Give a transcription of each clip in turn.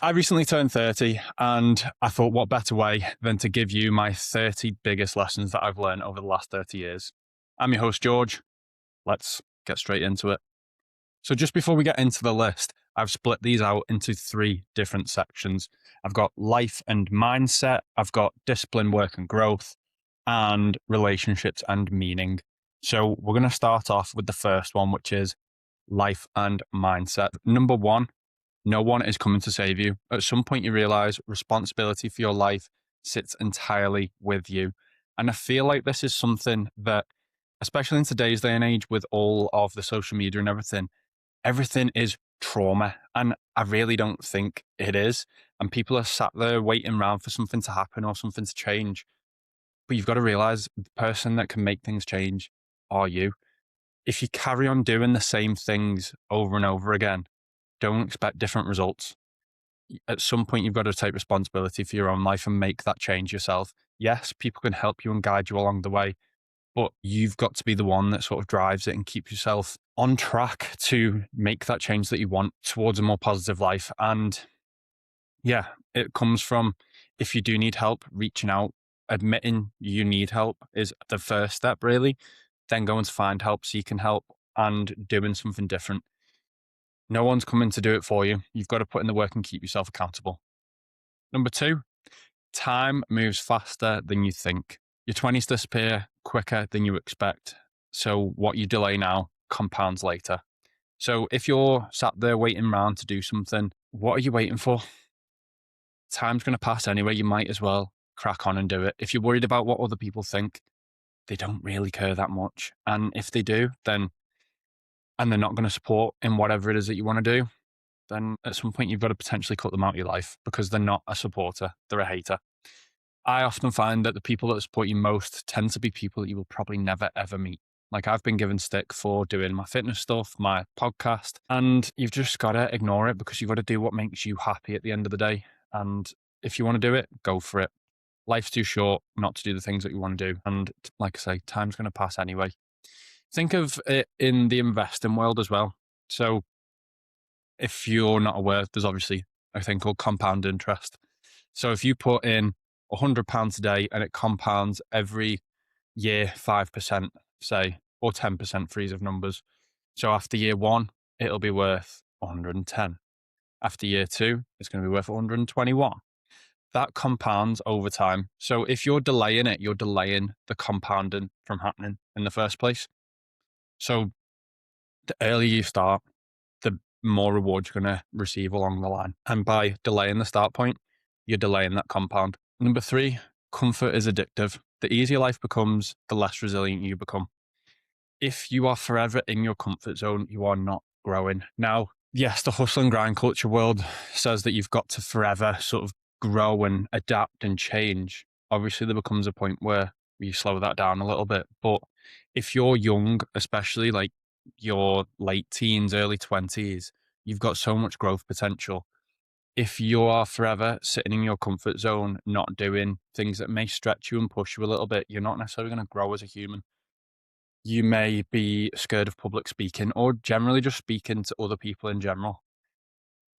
I recently turned 30 and I thought what better way than to give you my 30 biggest lessons that I've learned over the last 30 years. I'm your host, George. Let's get straight into it. So just before we get into the list, I've split these out into three different sections. I've got life and mindset, I've got discipline, work and growth, and relationships and meaning. So we're going to start off with the first one, which is life and mindset. Number one, no one is coming to save you. At some point, you realize responsibility for your life sits entirely with you. And I feel like this is something that, especially in today's day and age, with all of the social media and everything is trauma. And I really don't think it is. And people are sat there waiting around for something to happen or something to change. But you've got to realize the person that can make things change are you. If you carry on doing the same things over and over again, don't expect different results. At some point, you've got to take responsibility for your own life and make that change yourself. Yes, people can help you and guide you along the way, but you've got to be the one that sort of drives it and keep yourself on track to make that change that you want towards a more positive life. And yeah, it comes from, if you do need help, reaching out, admitting you need help is the first step, really. Then going to find help, seeking help, and doing something different. No one's coming to do it for you. You've got to put in the work and keep yourself accountable. Number two, time moves faster than you think. Your 20s disappear quicker than you expect. So what you delay now compounds later. So if you're sat there waiting around to do something, what are you waiting for? Time's going to pass anyway. You might as well crack on and do it. If you're worried about what other people think, they don't really care that much. And if they do, then, and they're not going to support in whatever it is that you want to do, then at some point you've got to potentially cut them out of your life because they're not a supporter, they're a hater. I often find that the people that support you most tend to be people that you will probably never ever meet. Like, I've been given stick for doing my fitness stuff, my podcast, and you've just got to ignore it because you've got to do what makes you happy at the end of the day. And if you want to do it, go for it. Life's too short not to do the things that you want to do. And like I say, time's going to pass anyway. Think of it in the investing world as well. So if you're not aware, there's obviously a thing called compound interest. So if you put in £100 today and it compounds every year 5%, say, or 10% for ease of numbers. So after year one, it'll be worth 110. After year two, it's going to be worth 121. That compounds over time. So if you're delaying it, you're delaying the compounding from happening in the first place. So the earlier you start, the more reward you're going to receive along the line. And by delaying the start point, you're delaying that compound. Number three, comfort is addictive. The easier life becomes, the less resilient you become. If you are forever in your comfort zone, you are not growing. Now, yes, the hustle and grind culture world says that you've got to forever sort of grow and adapt and change. Obviously, there becomes a point where you slow that down a little bit. But if you're young, especially like your late teens, early 20s, you've got so much growth potential. If you are forever sitting in your comfort zone, not doing things that may stretch you and push you a little bit, you're not necessarily going to grow as a human. You may be scared of public speaking or generally just speaking to other people in general.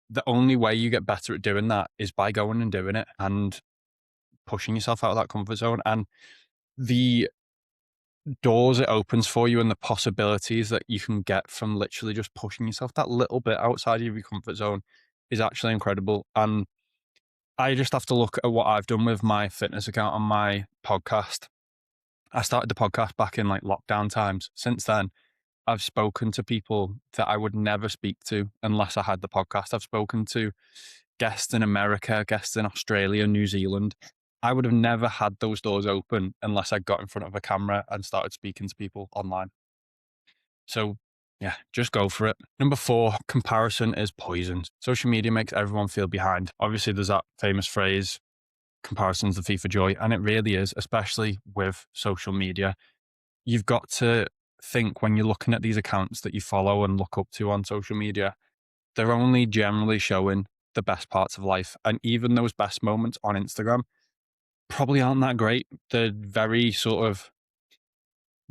The only way you get better at doing that is by going and doing it and pushing yourself out of that comfort zone. And the doors it opens for you and the possibilities that you can get from literally just pushing yourself that little bit outside of your comfort zone is actually incredible. And I just have to look at what I've done with my fitness account on my podcast. I started the podcast back in like lockdown times. Since then, I've spoken to people that I would never speak to unless I had the podcast. I've spoken to guests in America, guests in Australia, New Zealand. I would have never had those doors open unless I got in front of a camera and started speaking to people online. So yeah, just go for it. Number four, comparison is poison. Social media makes everyone feel behind. Obviously, there's that famous phrase, comparison's the thief of joy. And it really is, especially with social media. You've got to think when you're looking at these accounts that you follow and look up to on social media, they're only generally showing the best parts of life. And even those best moments on Instagram probably aren't that great. They're very sort of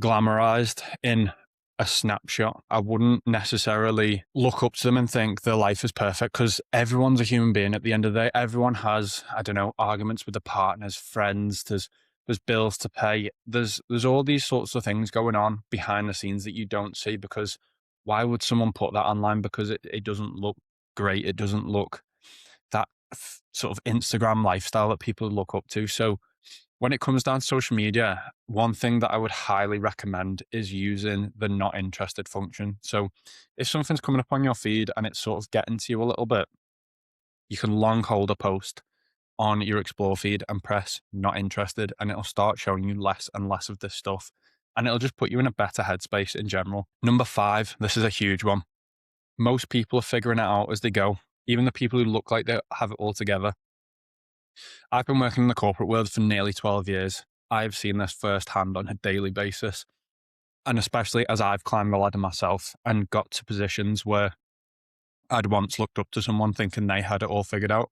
glamorized in a snapshot. I wouldn't necessarily look up to them and think their life is perfect, because everyone's a human being at the end of the day. Everyone has, I don't know, arguments with their partners, friends, there's bills to pay. There's all these sorts of things going on behind the scenes that you don't see, because why would someone put that online? Because it doesn't look great. It doesn't look that sort of Instagram lifestyle that people look up to. So when it comes down to social media, one thing that I would highly recommend is using the not interested function. So if something's coming up on your feed and it's sort of getting to you a little bit, you can long hold a post on your explore feed and press not interested, and it'll start showing you less and less of this stuff. And it'll just put you in a better headspace in general. Number 5, this is a huge one. Most people are figuring it out as they go, even the people who look like they have it all together. I've been working in the corporate world for nearly 12 years. I've seen this firsthand on a daily basis. And especially as I've climbed the ladder myself and got to positions where I'd once looked up to someone thinking they had it all figured out.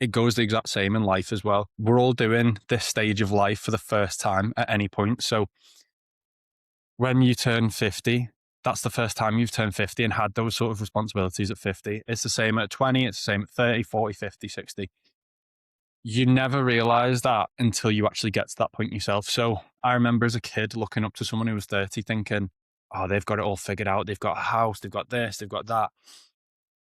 It goes the exact same in life as well. We're all doing this stage of life for the first time at any point. So when you turn 50, that's the first time you've turned 50 and had those sort of responsibilities at 50. It's the same at 20, it's the same at 30, 40, 50, 60. You never realize that until you actually get to that point yourself. So I remember as a kid looking up to someone who was 30 thinking, oh, they've got it all figured out. They've got a house, they've got this, they've got that.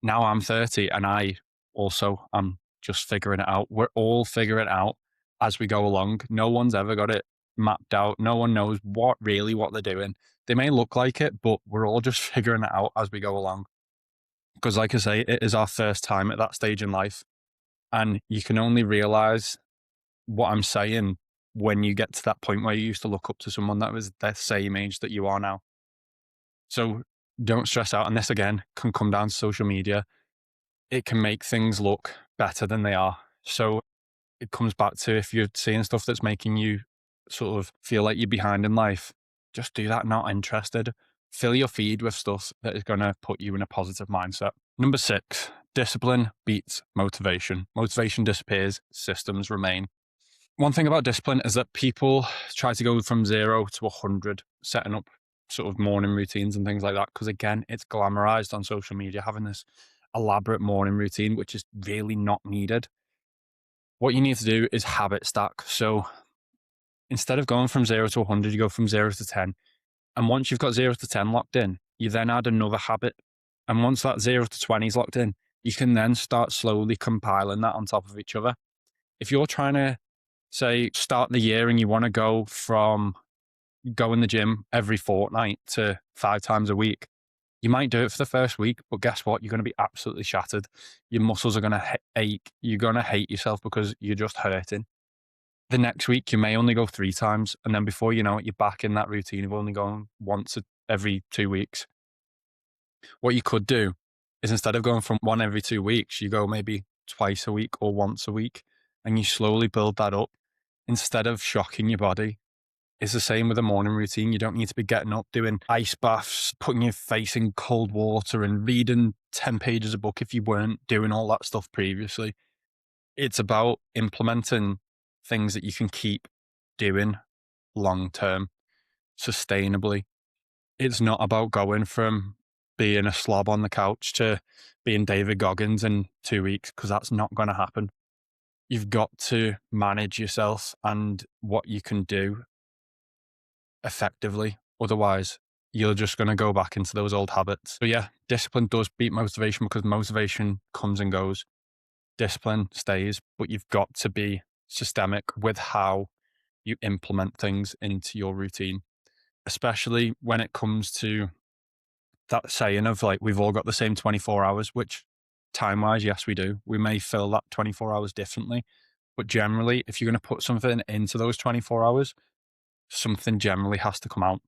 Now I'm 30 and I also am just figuring it out. We're all figuring it out as we go along. No one's ever got it mapped out. No one knows what they're doing. They may look like it, but we're all just figuring it out as we go along. Because like I say, it is our first time at that stage in life. And you can only realize what I'm saying when you get to that point where you used to look up to someone that was the same age that you are now. So don't stress out. And this again can come down to social media. It can make things look better than they are. So it comes back to, if you're seeing stuff that's making you sort of feel like you're behind in life, just do that, not interested. Fill your feed with stuff that is going to put you in a positive mindset. Number 6, discipline beats motivation. Motivation disappears, systems remain. One thing about discipline is that people try to go from 0 to 100, setting up sort of morning routines and things like that. Because again, it's glamorized on social media, having this elaborate morning routine, which is really not needed. What you need to do is habit stack. So instead of going from 0 to 100, you go from 0 to 10. And once you've got 0 to 10 locked in, you then add another habit. And once that 0 to 20 is locked in, you can then start slowly compiling that on top of each other. If you're trying to, say, start the year and you want to go from going the gym every fortnight to 5 times a week, you might do it for the first week, but guess what? You're going to be absolutely shattered. Your muscles are going to ache. You're going to hate yourself because you're just hurting. The next week, you may only go 3 times. And then before you know it, you're back in that routine of only going once every 2 weeks. What you could do is, instead of going from 1 every 2 weeks, you go maybe twice a week or once a week, and you slowly build that up instead of shocking your body. It's the same with a morning routine. You don't need to be getting up, doing ice baths, putting your face in cold water and reading 10 pages a book if you weren't doing all that stuff previously. It's about implementing things that you can keep doing long term, sustainably. It's not about going from being a slob on the couch to being David Goggins in 2 weeks, because that's not going to happen. You've got to manage yourself and what you can do effectively. Otherwise, you're just going to go back into those old habits. So yeah, discipline does beat motivation, because motivation comes and goes. Discipline stays, but you've got to be systemic with how you implement things into your routine, especially when it comes to that saying of like, we've all got the same 24 hours, which time wise, yes, we do. We may fill that 24 hours differently, but generally, if you're going to put something into those 24 hours, something generally has to come out.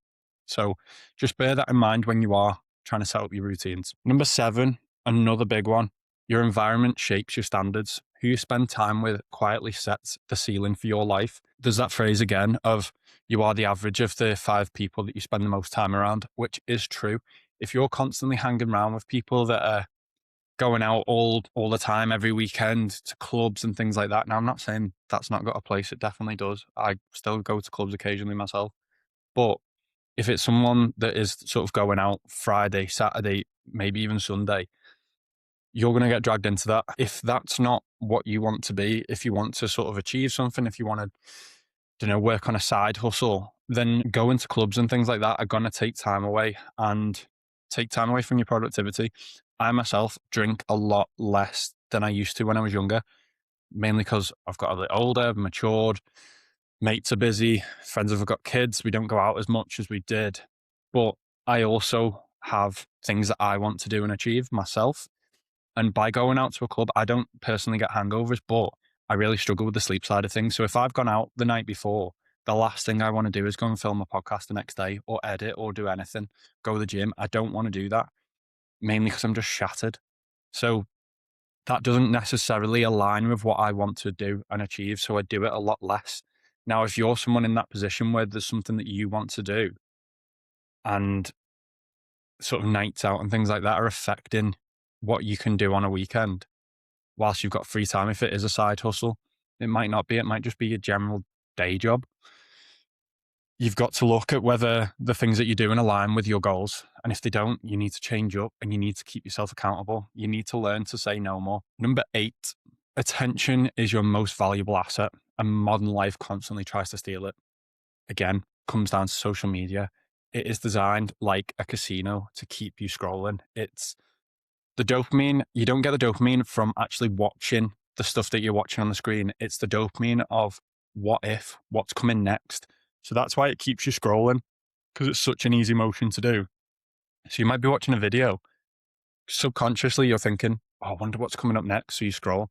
So just bear that in mind when you are trying to set up your routines. Number 7, another big one. Your environment shapes your standards. Who you spend time with quietly sets the ceiling for your life. There's that phrase again of, you are the average of the 5 people that you spend the most time around, which is true. If you're constantly hanging around with people that are going out all the time, every weekend, to clubs and things like that. Now, I'm not saying that's not got a place. It definitely does. I still go to clubs occasionally myself. But If it's someone that is sort of going out Friday, Saturday, maybe even Sunday, you're going to get dragged into that. If that's not what you want to be, if you want to sort of achieve something, if you want to, work on a side hustle, then going to clubs and things like that are going to take time away and take time away from your productivity. I myself drink a lot less than I used to when I was younger, mainly because I've got a bit older, I've matured, mates are busy, friends have got kids, we don't go out as much as we did. But I also have things that I want to do and achieve myself. And by going out to a club, I don't personally get hangovers, but I really struggle with the sleep side of things. So if I've gone out the night before, the last thing I want to do is go and film a podcast the next day or edit or do anything, go to the gym. I don't want to do that, mainly because I'm just shattered. So that doesn't necessarily align with what I want to do and achieve. So I do it a lot less. Now, if you're someone in that position where there's something that you want to do and sort of nights out and things like that are affecting what you can do on a weekend whilst you've got free time, if it is a side hustle, it might not be, it might just be a general day job. You've got to look at whether the things that you're doing align with your goals. And if they don't, you need to change up and you need to keep yourself accountable. You need to learn to say no more. Number 8, attention is your most valuable asset, and modern life constantly tries to steal it. Again, comes down to social media. It is designed like a casino to keep you scrolling. It's the dopamine. You don't get the dopamine from actually watching the stuff that you're watching on the screen. It's the dopamine of what if, what's coming next. So that's why it keeps you scrolling, because it's such an easy motion to do. So you might be watching a video. Subconsciously, you're thinking, oh, I wonder what's coming up next. So you scroll.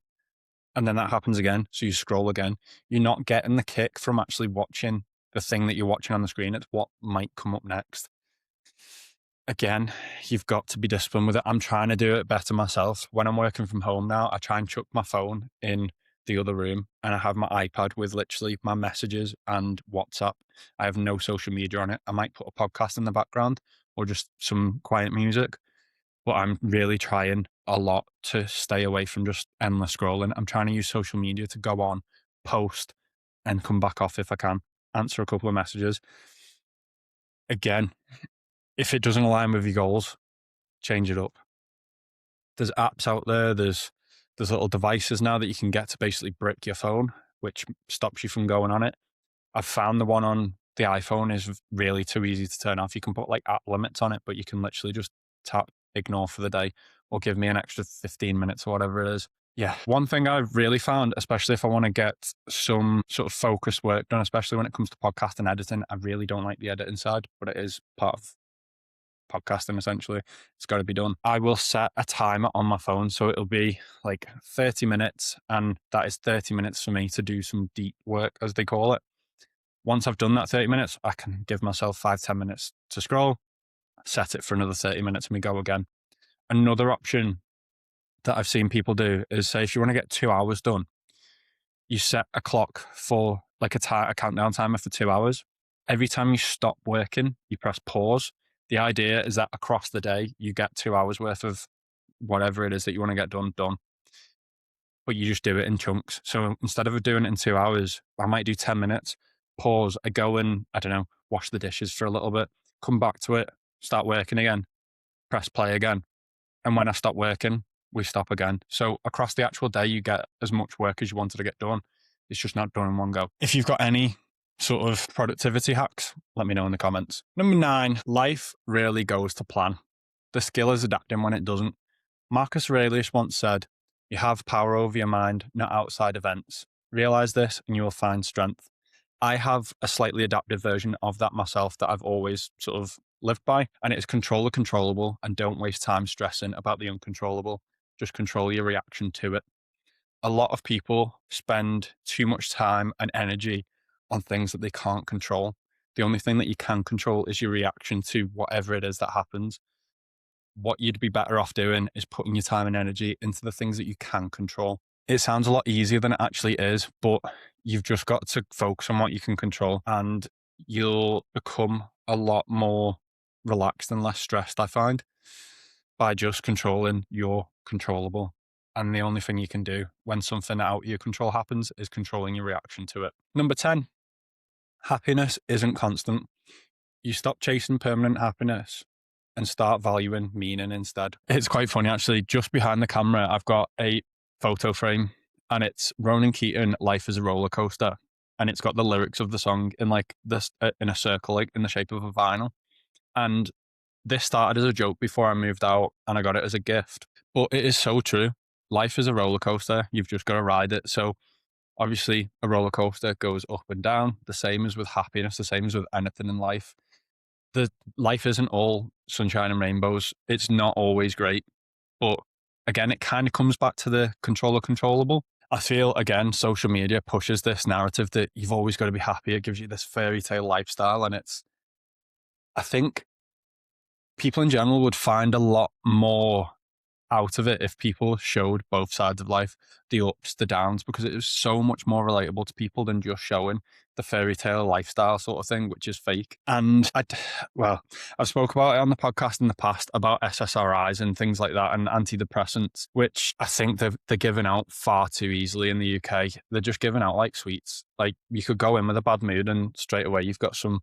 And then that happens again. So you scroll again. You're not getting the kick from actually watching the thing that you're watching on the screen. It's what might come up next. Again, you've got to be disciplined with it. I'm trying to do it better myself. When I'm working from home now, I try and chuck my phone in the other room and I have my iPad with literally my messages and WhatsApp. I have no social media on it. I might put a podcast in the background or just some quiet music, but I'm really trying a lot to stay away from just endless scrolling. I'm trying to use social media to go on, post, and come back off if I can, answer a couple of messages. Again, if it doesn't align with your goals, change it up. There's apps out there, there's little devices now that you can get to basically brick your phone, which stops you from going on it. I've found the one on the iPhone is really too easy to turn off. You can put like app limits on it, but you can literally just tap ignore for the day or give me an extra 15 minutes or whatever it is. Yeah. One thing I've really found, especially if I want to get some sort of focused work done, especially when it comes to podcast and editing, I really don't like the editing side, but it is part of podcasting essentially. It's got to be done. I will set a timer on my phone. So it'll be like 30 minutes. And that is 30 minutes for me to do some deep work, as they call it. Once I've done that 30 minutes, I can give myself 5-10 minutes to scroll, set it for another 30 minutes and we go again. Another option that I've seen people do is say, if you want to get 2 hours done, you set a clock for like a countdown timer for 2 hours. Every time you stop working, you press pause. The idea is that across the day, you get 2 hours worth of whatever it is that you want to get done. But you just do it in chunks. So instead of doing it in 2 hours, I might do 10 minutes, pause, I go and, I don't know, wash the dishes for a little bit, come back to it, start working again, press play again. And when I stop working, we stop again. So across the actual day, you get as much work as you wanted to get done. It's just not done in one go. If you've got any sort of productivity hacks, let me know in the comments. Number 9, life rarely goes to plan. The skill is adapting when it doesn't. Marcus Aurelius once said, you have power over your mind, not outside events. Realize this and you will find strength. I have a slightly adaptive version of that myself that I've always sort of lived by, and it is control the controllable and don't waste time stressing about the uncontrollable. Just control your reaction to it. A lot of people spend too much time and energy on things that they can't control. The only thing that you can control is your reaction to whatever it is that happens. What you'd be better off doing is putting your time and energy into the things that you can control. It sounds a lot easier than it actually is, but you've just got to focus on what you can control and you'll become a lot more relaxed and less stressed, I find, by just controlling your controllable. And the only thing you can do when something out of your control happens is controlling your reaction to it. Number 10, happiness isn't constant. You stop chasing permanent happiness and start valuing meaning instead. It's quite funny, actually. Just behind the camera, I've got a photo frame and it's Ronan Keating, Life is a Roller Coaster. And it's got the lyrics of the song in like this, in a circle, like in the shape of a vinyl. And this started as a joke before I moved out and I got it as a gift. But it is so true. Life is a roller coaster. You've just got to ride it. So obviously a roller coaster goes up and down, the same as with happiness, the same as with anything in life. The life isn't all sunshine and rainbows. It's not always great. But again, it kind of comes back to the controllable. I feel, again, social media pushes this narrative that you've always got to be happy. It gives you this fairy tale lifestyle. And I think people in general would find a lot more out of it if people showed both sides of life, the ups, the downs, because it is so much more relatable to people than just showing the fairy tale lifestyle sort of thing, which is fake. And I've spoke about it on the podcast in the past about SSRIs and things like that and antidepressants, which I think they're given out far too easily in the UK. They're just given out like sweets. Like you could go in with a bad mood and straight away you've got some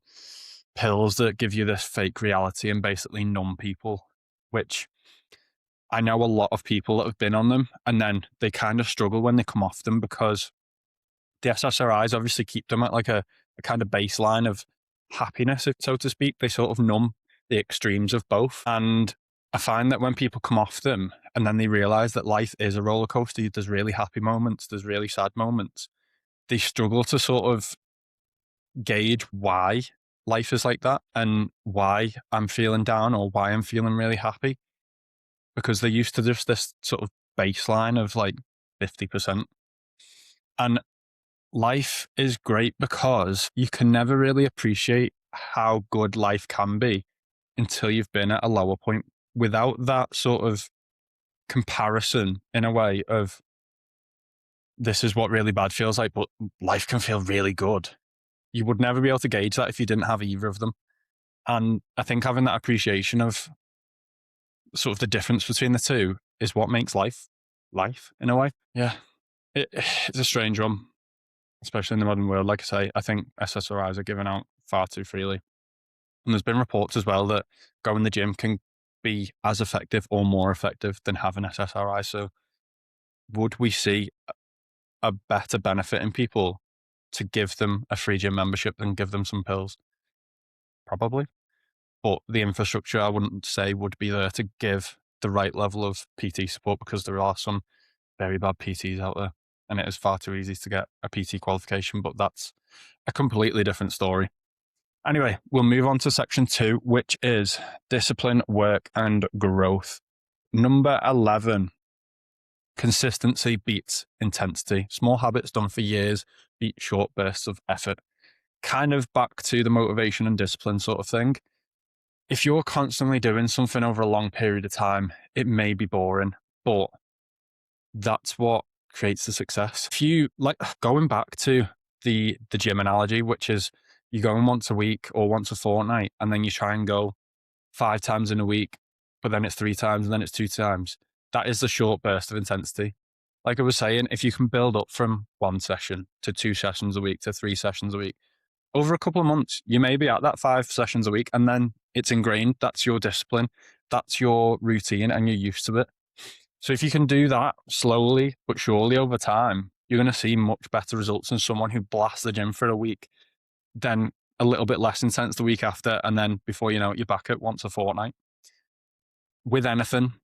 pills that give you this fake reality and basically numb people, which I know a lot of people that have been on them and then they kind of struggle when they come off them because the SSRIs obviously keep them at like a kind of baseline of happiness, so to speak. They sort of numb the extremes of both. And I find that when people come off them and then they realize that life is a roller coaster, there's really happy moments, there's really sad moments, they struggle to sort of gauge why life is like that and why I'm feeling down or why I'm feeling really happy, because they're used to just this sort of baseline of like 50%. And life is great because you can never really appreciate how good life can be until you've been at a lower point. Without that sort of comparison, in a way, of this is what really bad feels like, but life can feel really good. You would never be able to gauge that if you didn't have either of them. And I think having that appreciation of sort of the difference between the two is what makes life in a way. Yeah. It's a strange one, especially in the modern world. Like I say, I think SSRIs are given out far too freely. And there's been reports as well that going to the gym can be as effective or more effective than having SSRI. So would we see a better benefit in people to give them a free gym membership than give them some pills? Probably. But the infrastructure, I wouldn't say, would be there to give the right level of PT support, because there are some very bad PTs out there and it is far too easy to get a PT qualification, but that's a completely different story. Anyway, we'll move on to section 2, which is discipline, work, and growth. Number 11, consistency beats intensity. Small habits done for years beat short bursts of effort. Kind of back to the motivation and discipline sort of thing. If you're constantly doing something over a long period of time, it may be boring, but that's what creates the success. If you like going back to the gym analogy, which is you go in once a week or once a fortnight, and then you try and go 5 times in a week, but then it's 3 times and then it's 2 times. That is the short burst of intensity. Like I was saying, if you can build up from 1 session to 2 sessions a week to 3 sessions a week, over a couple of months, you may be at that 5 sessions a week, and then it's ingrained. That's your discipline. That's your routine, and you're used to it. So if you can do that slowly but surely over time, you're going to see much better results than someone who blasts the gym for a week, then a little bit less intense the week after, and then before you know it, you're back at once a fortnight. With anything,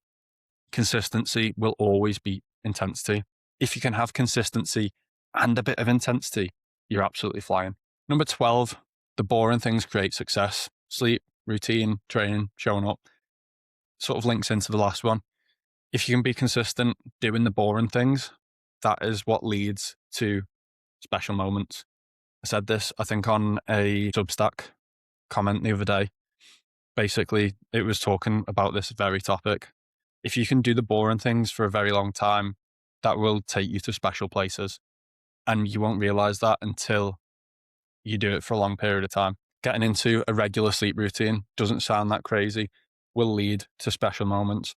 consistency will always beat intensity. If you can have consistency and a bit of intensity, you're absolutely flying. Number 12, the boring things create success. Sleep, routine, training, showing up. Sort of links into the last one. If you can be consistent doing the boring things, that is what leads to special moments. I said this, I think, on a Substack comment the other day. Basically, it was talking about this very topic. If you can do the boring things for a very long time, that will take you to special places. And you won't realize that until you do it for a long period of time. Getting into a regular sleep routine doesn't sound that crazy, will lead to special moments.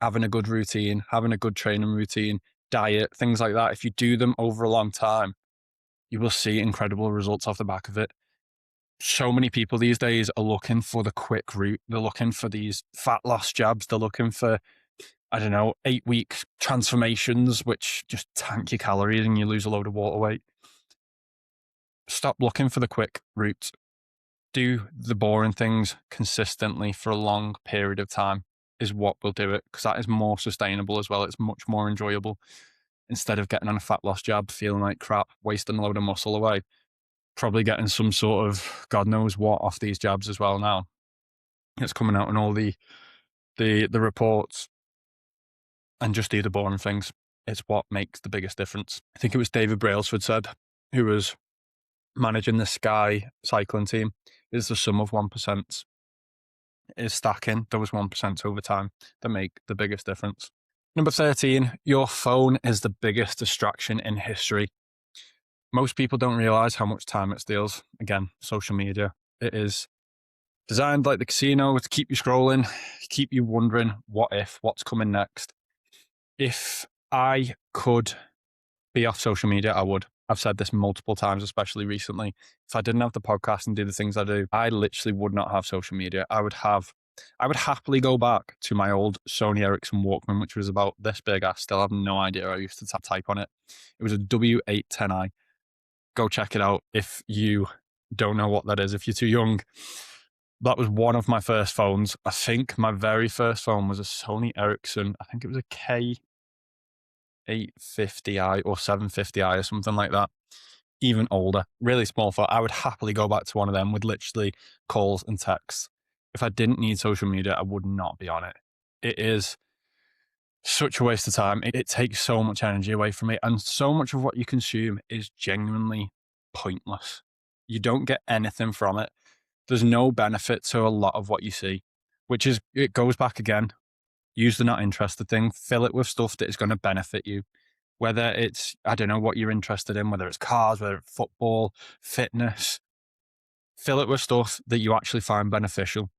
Having a good routine, having a good training routine, diet, things like that. If you do them over a long time, you will see incredible results off the back of it. So many people these days are looking for the quick route. They're looking for these fat loss jabs. They're looking for, I don't know, 8-week transformations, which just tank your calories and you lose a load of water weight. Stop looking for the quick route. Do the boring things consistently for a long period of time is what will do it, because that is more sustainable as well. It's much more enjoyable instead of getting on a fat loss jab, feeling like crap, wasting a load of muscle away. Probably getting some sort of God knows what off these jabs as well now. It's coming out in all the reports, and just do the boring things. It's what makes the biggest difference. I think it was David Brailsford said, who was managing the Sky cycling team, is the sum of 1% is stacking those 1% over time that make the biggest difference. Number 13, your phone is the biggest distraction in history. Most people don't realize how much time it steals. Again, social media. It is designed like the casino to keep you scrolling, keep you wondering what's coming next. If I could be off social media, I would. I've said this multiple times, especially recently. If I didn't have the podcast and do the things I do, I literally would not have social media. I would happily go back to my old Sony Ericsson Walkman, which was about this big. I still have no idea. I used to type on it. It was a W810i. Go check it out if you don't know what that is, if you're too young. That was one of my first phones. I think my very first phone was a Sony Ericsson. I think it was a K850i or 750i or something like that. Even older, really small phone. I would happily go back to one of them with literally calls and texts. If I didn't need social media, I would not be on it. It is such a waste of time. It takes so much energy away from it. And so much of what you consume is genuinely pointless. You don't get anything from it. There's no benefit to a lot of what you see, which is, it goes back again. Use the not interested thing, fill it with stuff that is going to benefit you. Whether it's, I don't know what you're interested in, whether it's cars, whether it's football, fitness, fill it with stuff that you actually find beneficial.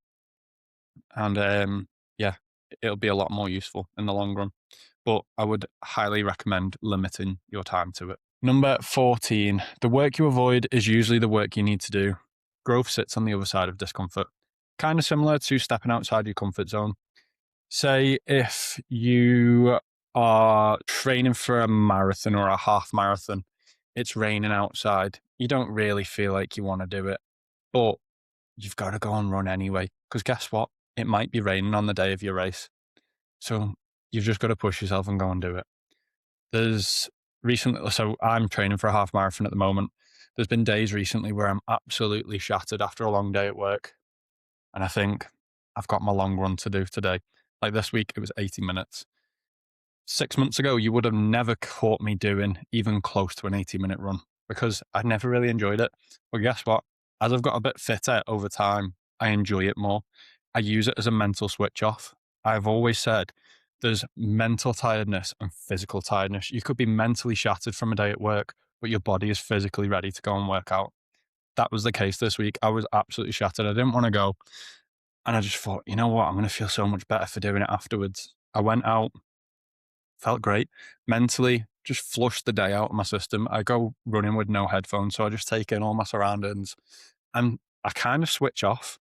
And yeah, it'll be a lot more useful in the long run. But I would highly recommend limiting your time to it. Number 14, the work you avoid is usually the work you need to do. Growth sits on the other side of discomfort. Kind of similar to stepping outside your comfort zone. Say if you are training for a marathon or a half marathon, it's raining outside. You don't really feel like you want to do it, but you've got to go and run anyway. Because guess what? It might be raining on the day of your race. So you've just got to push yourself and go and do it. So I'm training for a half marathon at the moment. There's been days recently where I'm absolutely shattered after a long day at work. And I think I've got my long run to do today. Like this week, it was 80 minutes. 6 months ago, you would have never caught me doing even close to an 80-minute run because I never really enjoyed it. But guess what? As I've got a bit fitter over time, I enjoy it more. I use it as a mental switch off. I've always said there's mental tiredness and physical tiredness. You could be mentally shattered from a day at work, but your body is physically ready to go and work out. That was the case this week. I was absolutely shattered. I didn't want to go. And I just thought, you know what? I'm going to feel so much better for doing it afterwards. I went out, felt great. Mentally, just flushed the day out of my system. I go running with no headphones, so I just take in all my surroundings. And I kind of switch off,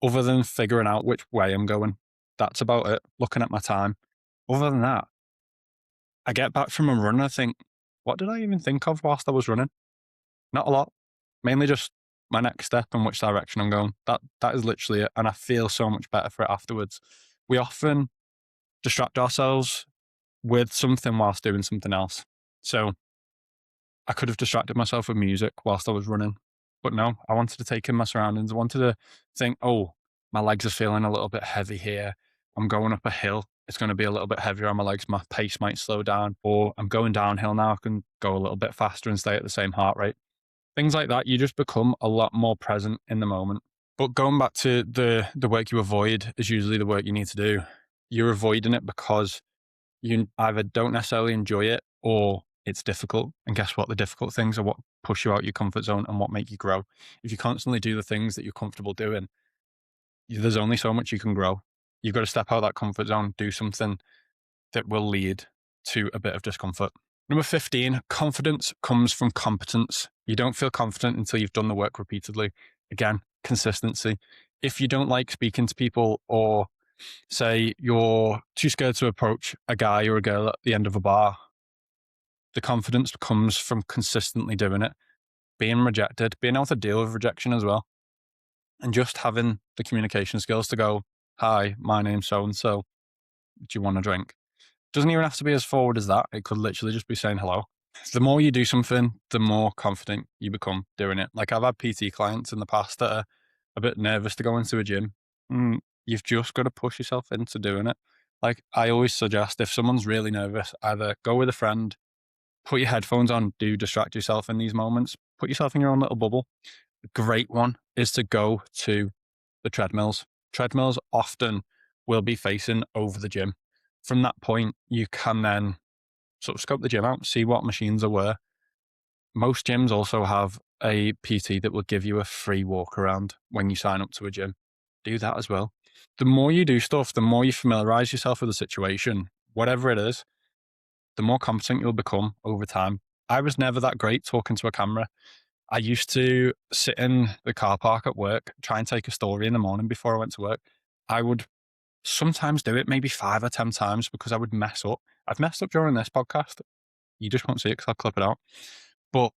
other than figuring out which way I'm going. That's about it, looking at my time. Other than that, I get back from a run and I think, what did I even think of whilst I was running? Not a lot. Mainly just my next step and which direction I'm going. That is literally it. And I feel so much better for it afterwards. We often distract ourselves with something whilst doing something else. So I could have distracted myself with music whilst I was running. But no, I wanted to take in my surroundings. I wanted to think, oh, my legs are feeling a little bit heavy here. I'm going up a hill. It's going to be a little bit heavier on my legs. My pace might slow down. Or I'm going downhill now. I can go a little bit faster and stay at the same heart rate. Things like that. You just become a lot more present in the moment. But going back to the work you avoid is usually the work you need to do. You're avoiding it because you either don't necessarily enjoy it or it's difficult. And guess what? The difficult things are what push you out your comfort zone and what make you grow. If you constantly do the things that you're comfortable doing, there's only so much you can grow. You've got to step out of that comfort zone, do something that will lead to a bit of discomfort. Number 15, confidence comes from competence. You don't feel confident until you've done the work repeatedly. Again, consistency. If you don't like speaking to people, or say you're too scared to approach a guy or a girl at the end of a bar, the confidence comes from consistently doing it, being rejected, being able to deal with rejection as well, and just having the communication skills to go, "Hi, my name's so-and-so. Do you want a drink?" Doesn't even have to be as forward as that. It could literally just be saying hello. The more you do something, the more confident you become doing it. Like, I've had PT clients in the past that are a bit nervous to go into a gym. You've just got to push yourself into doing it. Like, I always suggest, if someone's really nervous, either go with a friend, put your headphones on, do distract yourself in these moments, put yourself in your own little bubble. A great one is to go to the treadmills. Treadmills often will be facing over the gym. From that point, you can then sort of scope the gym out, see what machines are where. Most gyms also have a PT that will give you a free walk around when you sign up to a gym. Do that as well. The more you do stuff, the more you familiarize yourself with the situation, whatever it is, the more competent you'll become over time. I was never that great talking to a camera. I used to sit in the car park at work, try and take a story in the morning before I went to work. I would sometimes do it maybe 5 or 10 times because I would mess up. I've messed up during this podcast. You just won't see it because I'll clip it out. But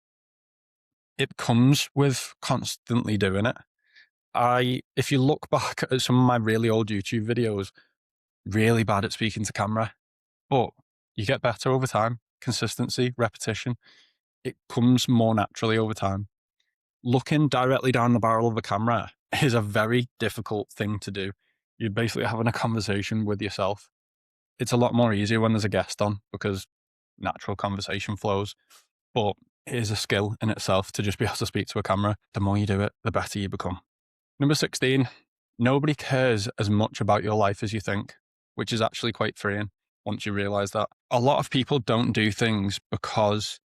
it comes with constantly doing it. If you look back at some of my really old YouTube videos, really bad at speaking to camera, but you get better over time. Consistency, repetition, it comes more naturally over time. Looking directly down the barrel of a camera is a very difficult thing to do. You're basically having a conversation with yourself. It's a lot more easier when there's a guest on because natural conversation flows, but it is a skill in itself to just be able to speak to a camera. The more you do it, the better you become. Number 16, nobody cares as much about your life as you think, which is actually quite freeing once you realize that. A lot of people don't do things because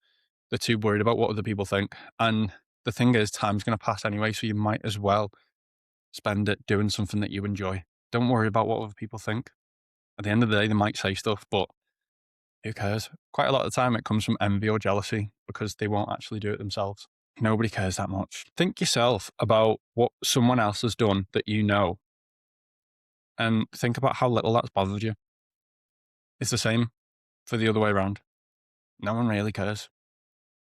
they're too worried about what other people think. And the thing is, time's going to pass anyway, so you might as well spend it doing something that you enjoy. Don't worry about what other people think. At the end of the day, they might say stuff, but who cares? Quite a lot of the time, it comes from envy or jealousy because they won't actually do it themselves. Nobody cares that much. Think yourself about what someone else has done that you know, and think about how little that's bothered you. It's the same for the other way around. No one really cares.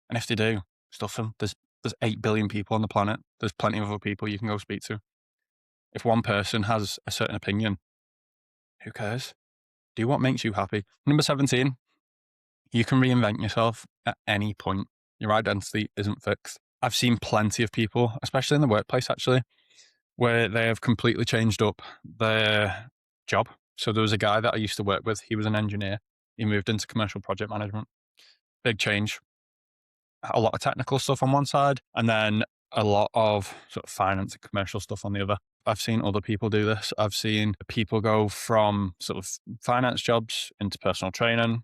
And if they do, stuff them. There's 8 billion people on the planet. There's plenty of other people you can go speak to. If one person has a certain opinion, who cares? Do what makes you happy. Number 17, you can reinvent yourself at any point. Your identity isn't fixed. I've seen plenty of people, especially in the workplace actually, where they have completely changed up their job. So there was a guy that I used to work with. He was an engineer. He moved into commercial project management. Big change. A lot of technical stuff on one side, and then a lot of sort of finance and commercial stuff on the other. I've seen other people do this. I've seen people go from sort of finance jobs into personal training.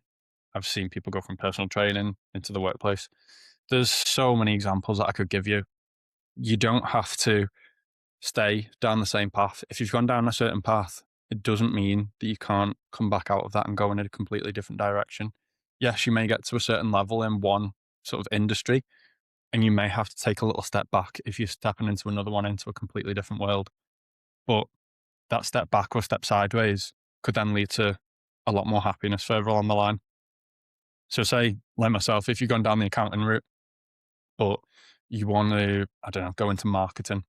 I've seen people go from personal training into the workplace. There's so many examples that I could give you. You don't have to stay down the same path. If you've gone down a certain path, it doesn't mean that you can't come back out of that and go in a completely different direction. Yes, you may get to a certain level in one sort of industry, and you may have to take a little step back if you're stepping into another one, into a completely different world. But that step back or step sideways could then lead to a lot more happiness further along the line. So say, like myself, if you've gone down the accounting route, but you want to, I don't know, go into marketing,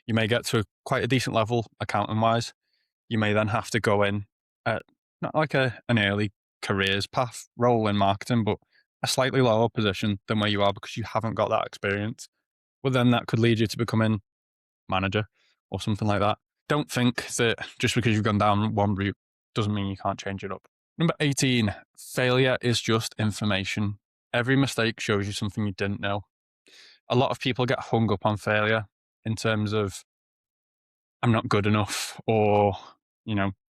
you may get to quite a decent level accounting wise. You may then have to go in at not like an early careers path role in marketing, but a slightly lower position than where you are because you haven't got that experience. Well, then that could lead you to becoming manager or something like that. Don't think that just because you've gone down one route doesn't mean you can't change it up. Number 18, failure is just information. Every mistake shows you something you didn't know. A lot of people get hung up on failure in terms of, I'm not good enough, or,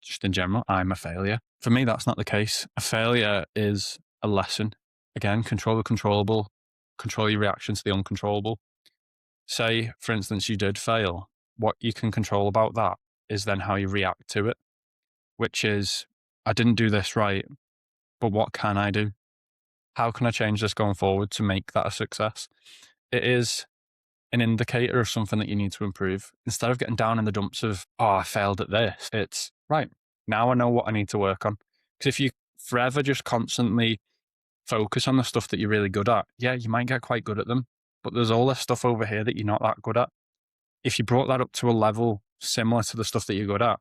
just in general, I'm a failure. For me, that's not the case. A failure is a lesson. Again, control the controllable, control your reaction to the uncontrollable. Say, for instance, you did fail. What you can control about that is then how you react to it, which is, I didn't do this right, but what can I do? How can I change this going forward to make that a success? It is an indicator of something that you need to improve. Instead of getting down in the dumps of, oh, I failed at this, it's right. Now I know what I need to work on. Because if you forever just constantly focus on the stuff that you're really good at, yeah, you might get quite good at them. But there's all this stuff over here that you're not that good at. If you brought that up to a level similar to the stuff that you're good at,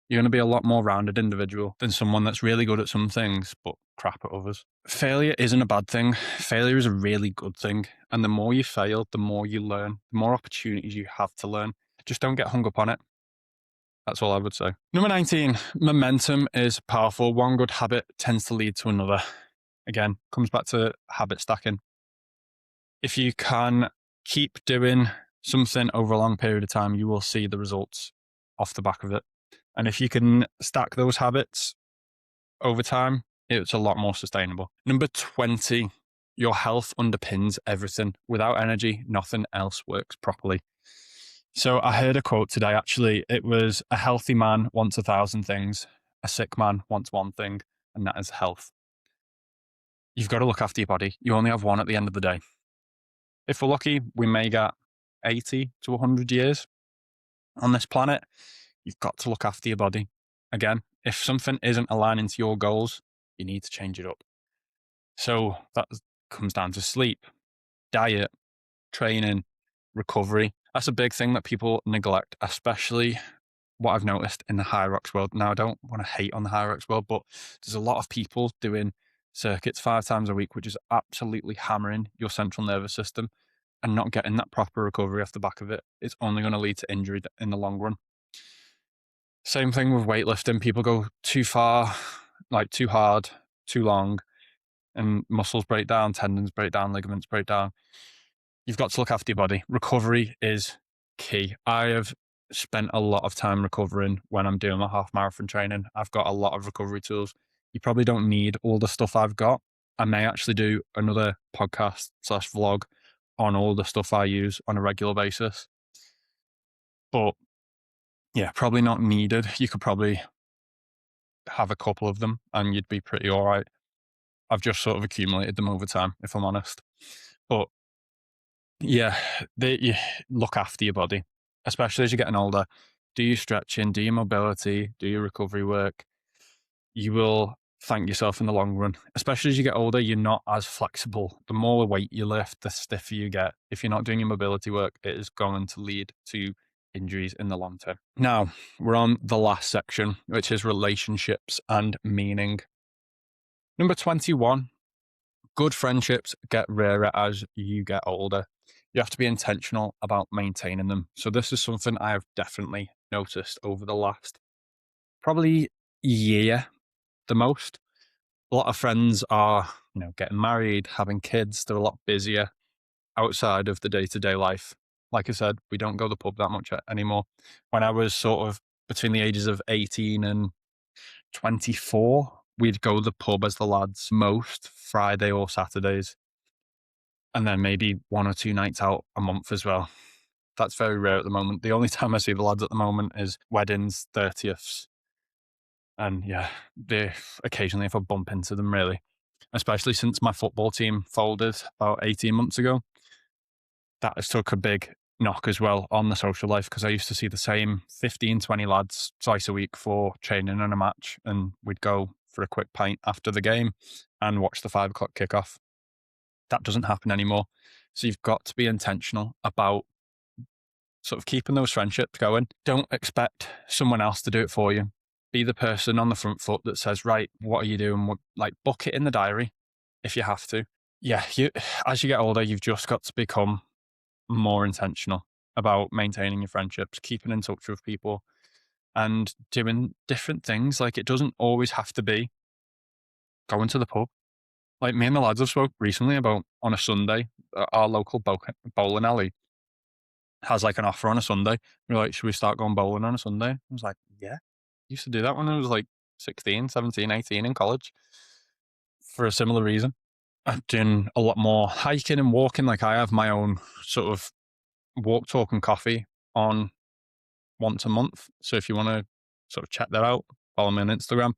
you're going to be a lot more rounded individual than someone that's really good at some things, but crap at others. Failure isn't a bad thing. Failure is a really good thing. And the more you fail, the more you learn, the more opportunities you have to learn. Just don't get hung up on it. That's all I would say. Number 19, momentum is powerful. One good habit tends to lead to another. Again, comes back to habit stacking. If you can keep doing something over a long period of time, you will see the results off the back of it. And if you can stack those habits over time, it's a lot more sustainable. Number 20, your health underpins everything. Without energy, nothing else works properly. So I heard a quote today, actually. It was, a healthy man wants 1,000 things. A sick man wants one thing, and that is health. You've got to look after your body. You only have one at the end of the day. If we're lucky, we may get 80 to 100 years on this planet. You've got to look after your body. Again, if something isn't aligning to your goals, you need to change it up. So that comes down to sleep, diet, training, recovery. That's a big thing that people neglect, especially what I've noticed in the high rocks world. Now, I don't want to hate on the high rocks world, but there's a lot of people doing circuits 5 times a week, which is absolutely hammering your central nervous system, and not getting that proper recovery off the back of it. It's only going to lead to injury in the long run. Same thing with weightlifting. People go too far, like too hard, too long, and muscles break down, tendons break down, ligaments break down. You've got to look after your body. Recovery is key. I have spent a lot of time recovering when I'm doing my half marathon training. I've got a lot of recovery tools. You probably don't need all the stuff I've got. I may actually do another podcast/vlog on all the stuff I use on a regular basis. But yeah, probably not needed. You could probably have a couple of them and you'd be pretty all right. I've just sort of accumulated them over time, if I'm honest. But yeah, you look after your body, especially as you're getting older. Do your stretching, do your mobility, do your recovery work. You will thank yourself in the long run. Especially as you get older, you're not as flexible. The more weight you lift, the stiffer you get. If you're not doing your mobility work, it is going to lead to injuries in the long term. Now, we're on the last section, which is relationships and meaning. Number 21, good friendships get rarer as you get older. You have to be intentional about maintaining them. So this is something I have definitely noticed over the last probably year the most. A lot of friends are, getting married, having kids. They're a lot busier outside of the day-to-day life. Like I said, we don't go to the pub that much anymore. When I was sort of between the ages of 18 and 24, we'd go to the pub as the lads most Friday or Saturdays. And then maybe 1 or 2 nights out a month as well. That's very rare at the moment. The only time I see the lads at the moment is weddings, 30ths. And yeah, they occasionally if I bump into them, really. Especially since my football team folded about 18 months ago. That has took a big knock as well on the social life, because I used to see the same 15, 20 lads twice a week for training and a match. And we'd go for a quick pint after the game and watch the 5 o'clock kickoff. That doesn't happen anymore. So you've got to be intentional about sort of keeping those friendships going. Don't expect someone else to do it for you. Be the person on the front foot that says, right, what are you doing? Like, book it in the diary if you have to. Yeah, as you get older, you've just got to become more intentional about maintaining your friendships, keeping in touch with people, and doing different things. Like, it doesn't always have to be going to the pub. Like, me and the lads have spoke recently about on a Sunday, our local bowling alley has like an offer on a Sunday. We're like, should we start going bowling on a Sunday? I was like, yeah. Used to do that when I was like 16, 17, 18 in college for a similar reason. I'm doing a lot more hiking and walking. Like, I have my own sort of walk, talk and coffee on once a month. So if you want to sort of check that out, follow me on Instagram.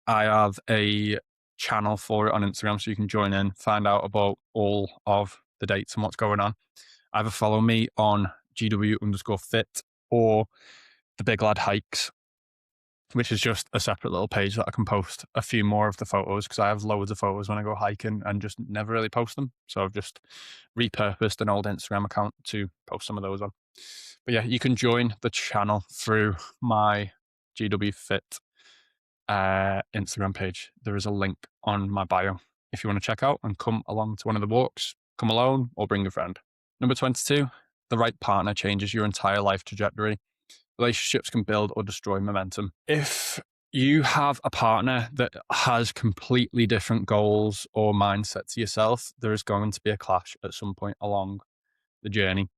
I have a channel for it on Instagram, so you can join in, find out about all of the dates and what's going on. Either follow me on GW_fit or the Big Lad Hikes, which is just a separate little page that I can post a few more of the photos, because I have loads of photos when I go hiking and just never really post them. So I've just repurposed an old Instagram account to post some of those on. But yeah, you can join the channel through my GW Fit Instagram page. There is a link on my bio if you want to check out and come along to one of the walks. Come alone or bring a friend. Number 22, the right partner changes your entire life trajectory. Relationships can build or destroy momentum. If you have a partner that has completely different goals or mindset to yourself, there is going to be a clash at some point along the journey.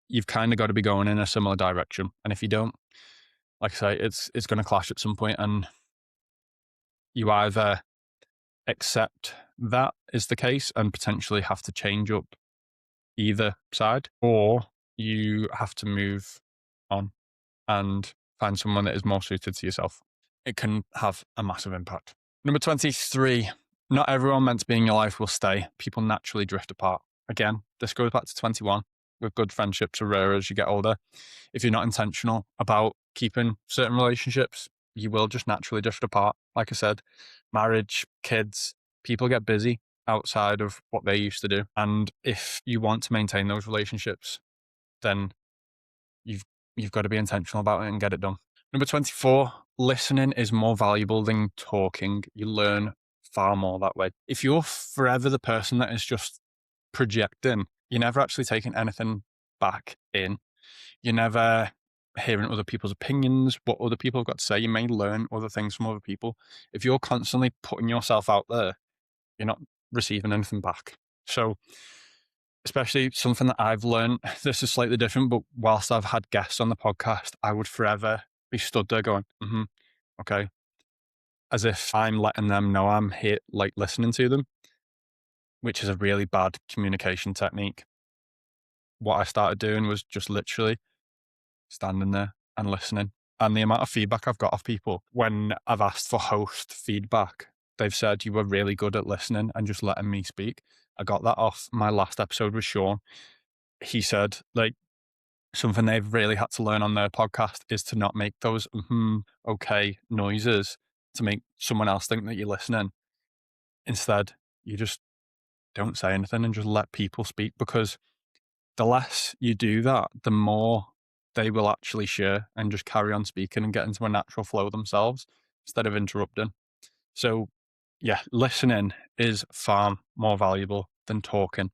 You've kind of got to be going in a similar direction. And if you don't, like I say, it's going to clash at some point, and you either accept that is the case and potentially have to change up either side, or you have to move on and find someone that is more suited to yourself. It can have a massive impact. Number 23, not everyone meant to be in your life will stay. People naturally drift apart. Again, this goes back to 21. With good friendships are rare as you get older. If you're not intentional about keeping certain relationships, you will just naturally drift apart. Like I said, marriage, kids, people get busy outside of what they used to do. And if you want to maintain those relationships, then you've got to be intentional about it and get it done. Number 24, listening is more valuable than talking. You learn far more that way. If you're forever the person that is just projecting, you're never actually taking anything back in. You're never hearing other people's opinions, what other people have got to say. You may learn other things from other people. If you're constantly putting yourself out there, you're not receiving anything back. So, especially something that I've learned, this is slightly different, but whilst I've had guests on the podcast, I would forever be stood there going, okay, as if I'm letting them know I'm here, like listening to them, which is a really bad communication technique. What I started doing was just literally standing there and listening. And the amount of feedback I've got off people when I've asked for host feedback, they've said you were really good at listening and just letting me speak. I got that off my last episode with Sean. He said, like, something they've really had to learn on their podcast is to not make those okay noises to make someone else think that you're listening. Instead, you just don't say anything and just let people speak, because the less you do that, the more they will actually share and just carry on speaking and get into a natural flow themselves instead of interrupting. So, yeah, listening is far more valuable than talking.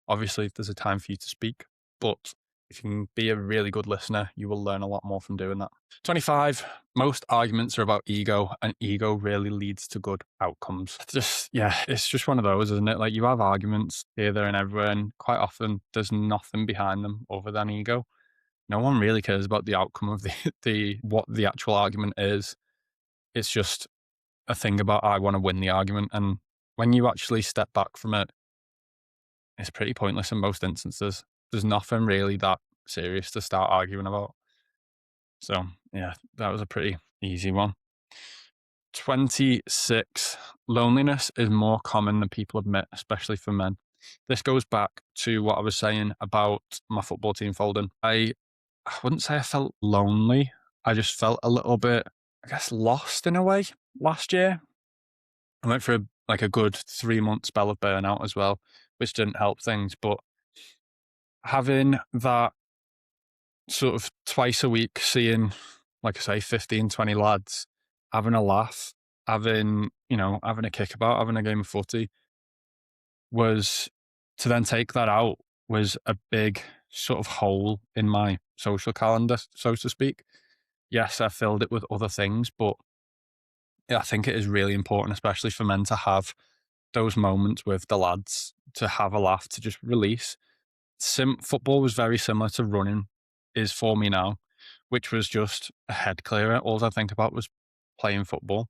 Obviously, there's a time for you to speak, but if you can be a really good listener, you will learn a lot more from doing that. 25, most arguments are about ego, and ego really leads to good outcomes. It's just one of those, isn't it? Like, you have arguments here, there, and everywhere, and quite often there's nothing behind them other than ego. No one really cares about the outcome of the what the actual argument is. It's just a thing about, I want to win the argument. And when you actually step back from it, it's pretty pointless in most instances. There's nothing really that serious to start arguing about. So, yeah, that was a pretty easy one. 26, loneliness is more common than people admit, especially for men. This goes back to what I was saying about my football team folding. I wouldn't say I felt lonely. I just felt a little bit, I guess, lost in a way last year. I went for a good 3-month spell of burnout as well, which didn't help things. But having that sort of twice a week, seeing, like I say, 15, 20 lads, having a laugh, having a kickabout, having a game of footy, was to then take that out was a big sort of hole in my social calendar, so to speak. Yes, I filled it with other things, but I think it is really important, especially for men, to have those moments with the lads, to have a laugh, to just release. Football was very similar to running is for me now, which was just a head clearer. All I think about was playing football.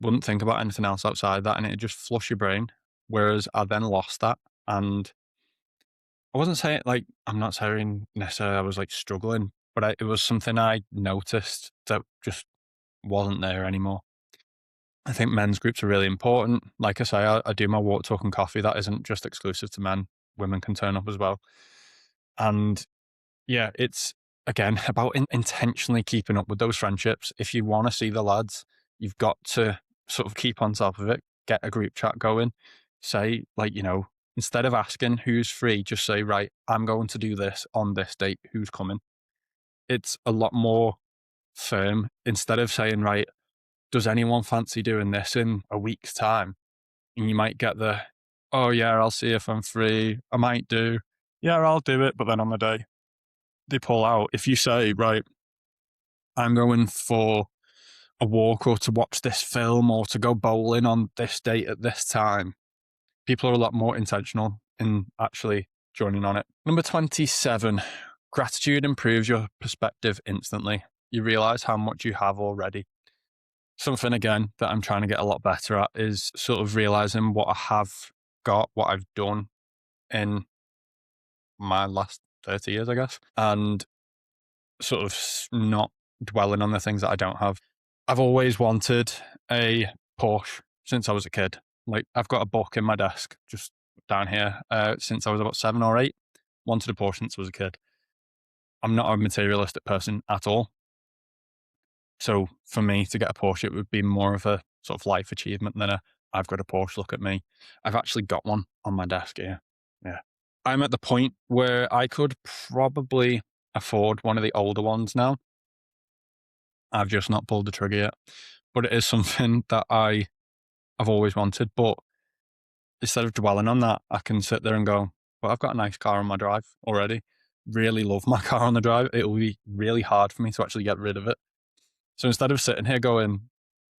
Wouldn't think about anything else outside that, and it'd just flush your brain. Whereas I then lost that, and I wasn't saying, like, I'm not saying necessarily I was like struggling, but it was something I noticed that just wasn't there anymore. I think men's groups are really important. Like I say, I do my walk, talk, and coffee. That isn't just exclusive to men. women can turn up as well. And yeah, it's again about intentionally keeping up with those friendships. If you want to see the lads, you've got to sort of keep on top of it, get a group chat going, say, like, instead of asking who's free, just say, right, I'm going to do this on this date, who's coming? It's a lot more firm. Instead of saying, right, does anyone fancy doing this in a week's time? And you might get the, oh yeah, I'll see if I'm free. I might do. Yeah, I'll do it. But then on the day, they pull out. If you say, right, I'm going for a walk or to watch this film or to go bowling on this date at this time, people are a lot more intentional in actually joining on it. Number 27, gratitude improves your perspective instantly. You realize how much you have already. Something, again, that I'm trying to get a lot better at is sort of realizing what I have got, what I've done in my last 30 years, I guess, and sort of not dwelling on the things that I don't have. I've always wanted a Porsche since I was a kid. Like, I've got a book in my desk just down here since I was about 7 or 8. Wanted a Porsche since I was a kid. I'm not a materialistic person at all. So for me to get a Porsche, it would be more of a sort of life achievement than I've got a Porsche, look at me. I've actually got one on my desk here. Yeah. I'm at the point where I could probably afford one of the older ones now. I've just not pulled the trigger yet. But it is something that I've always wanted. But instead of dwelling on that, I can sit there and go, well, I've got a nice car on my drive already. Really love my car on the drive. It will be really hard for me to actually get rid of it. So instead of sitting here going,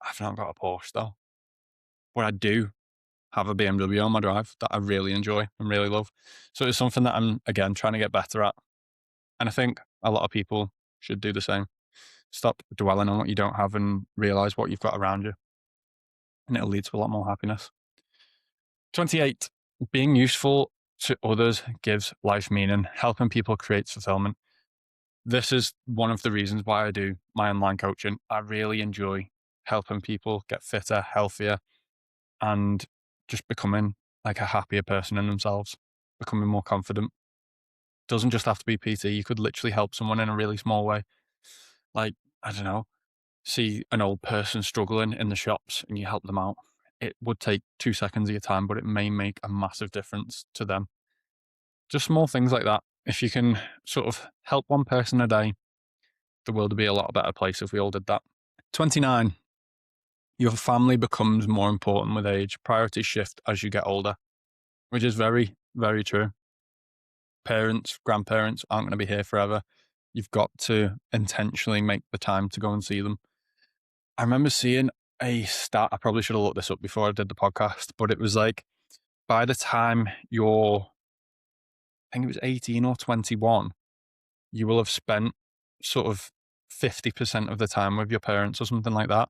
I've not got a Porsche though, but I do have a BMW on my drive that I really enjoy and really love. So it's something that I'm, again, trying to get better at. And I think a lot of people should do the same. Stop dwelling on what you don't have and realize what you've got around you. And it'll lead to a lot more happiness. 28, being useful to others gives life meaning. Helping people creates fulfillment. This is one of the reasons why I do my online coaching. I really enjoy helping people get fitter, healthier, and just becoming like a happier person in themselves, becoming more confident. Doesn't just have to be PT. You could literally help someone in a really small way. Like, I don't know, see an old person struggling in the shops and you help them out. It would take 2 seconds of your time, but it may make a massive difference to them. Just small things like that. If you can sort of help one person a day, the world would be a lot better place if we all did that. 29, your family becomes more important with age. Priorities shift as you get older, which is very, very true. Parents, grandparents aren't going to be here forever. You've got to intentionally make the time to go and see them. I remember seeing a stat. I probably should have looked this up before I did the podcast, but it was like, by the time you're, I think it was 18 or 21, you will have spent sort of 50% of the time with your parents or something like that.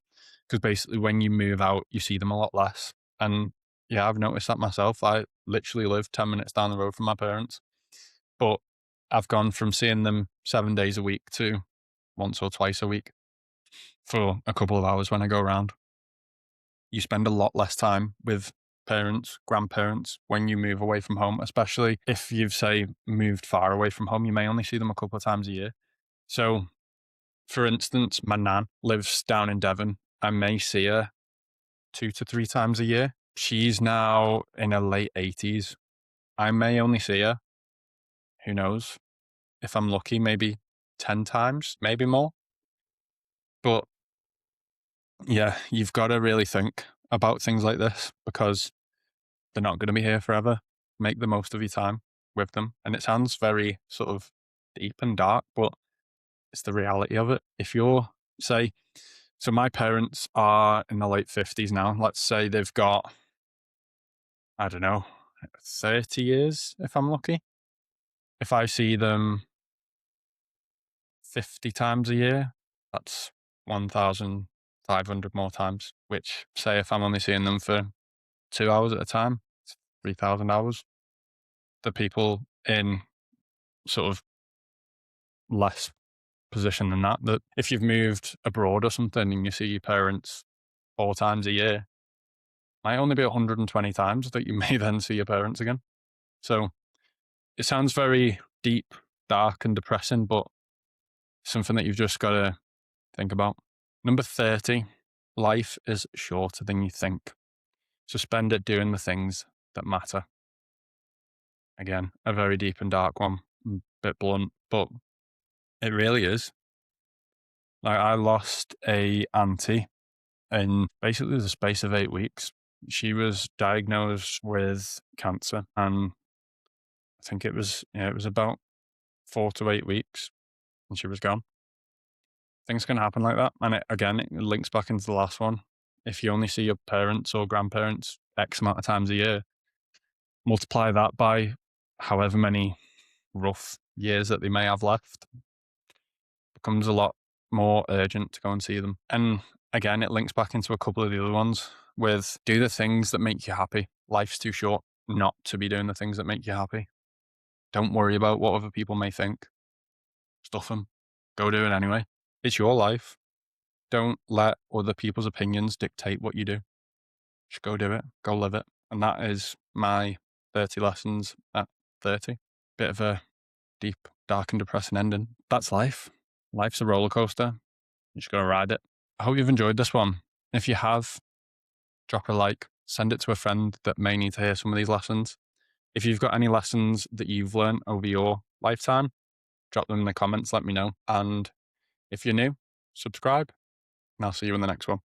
Because basically when you move out, you see them a lot less. And yeah, I've noticed that myself. I literally live 10 minutes down the road from my parents, but I've gone from seeing them 7 days a week to once or twice a week for a couple of hours when I go around. You spend a lot less time with parents, grandparents when you move away from home, especially if you've, say, moved far away from home. You may only see them a couple of times a year. So, for instance, my nan lives down in Devon. I may see her 2 to 3 times a year. She's now in her late 80s. I may only see her, who knows, if I'm lucky, maybe 10 times, maybe more. But yeah, you've got to really think about things like this because they're not going to be here forever. Make the most of your time with them. And it sounds very sort of deep and dark, but it's the reality of it. If you're, say, so my parents are in the late 50s now. Let's say they've got, I don't know, 30 years if I'm lucky. If I see them 50 times a year, that's 1,500 more times, which, say, if I'm only seeing them for 2 hours at a time, it's 3,000 hours. The people in sort of less position than that if you've moved abroad or something and you see your parents 4 times a year, might only be 120 times that you may then see your parents again. So It sounds very deep, dark, and depressing, but something that you've just got to think about. Number 30, life is shorter than you think. So spend it doing the things that matter. Again, a very deep and dark one, a bit blunt, but it really is. Like, I lost a auntie in basically the space of 8 weeks. She was diagnosed with cancer, and I think it was about 4 to 8 weeks, and she was gone. Things can happen like that, and it links back into the last one. If you only see your parents or grandparents X amount of times a year, multiply that by however many rough years that they may have left, becomes a lot more urgent to go and see them. And again, it links back into a couple of the other ones with do the things that make you happy. Life's too short not to be doing the things that make you happy. Don't worry about what other people may think. Stuff them. Go do it anyway. It's your life. Don't let other people's opinions dictate what you do. Just go do it. Go live it. And that is my 30 lessons at 30. Bit of a deep, dark and depressing ending. That's life. Life's a roller coaster. You just got to ride it. I hope you've enjoyed this one. If you have, drop a like, send it to a friend that may need to hear some of these lessons. If you've got any lessons that you've learned over your lifetime, drop them in the comments, let me know. And if you're new, subscribe, and I'll see you in the next one.